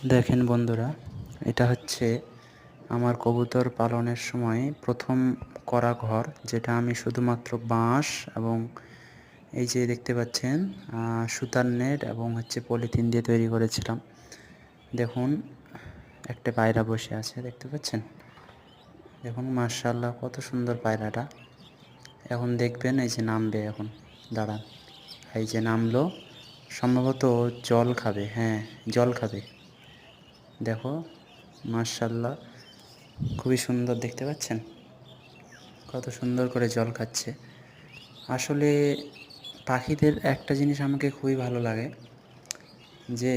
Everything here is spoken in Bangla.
দেখেন বন্ধুরা, এটা হচ্ছে আমার কবুতর পালনের সময় প্রথম করা ঘর, যেটা আমি শুধুমাত্র বাঁশ এবং এই যে দেখতে পাচ্ছেন সুতার নেট এবং হচ্ছে পলিথিন দিয়ে তৈরি করেছিলাম। দেখুন, একটা পায়রা বসে আছে, দেখতে পাচ্ছেন? দেখুন মাশাআল্লাহ, কত সুন্দর পায়রাটা। এখন দেখবেন এই যে নামবে, এখন দাঁড়ান, এই যে নামলো, সম্ভবত জল খাবে। হ্যাঁ, জল খাবে। দেখো, মাশাআল্লাহ, খুবই সুন্দর, দেখতে পাচ্ছেন কত সুন্দর করে জল খাচ্ছে। আসলে পাখিদের একটা জিনিস আমাকে খুবই ভালো লাগে, যে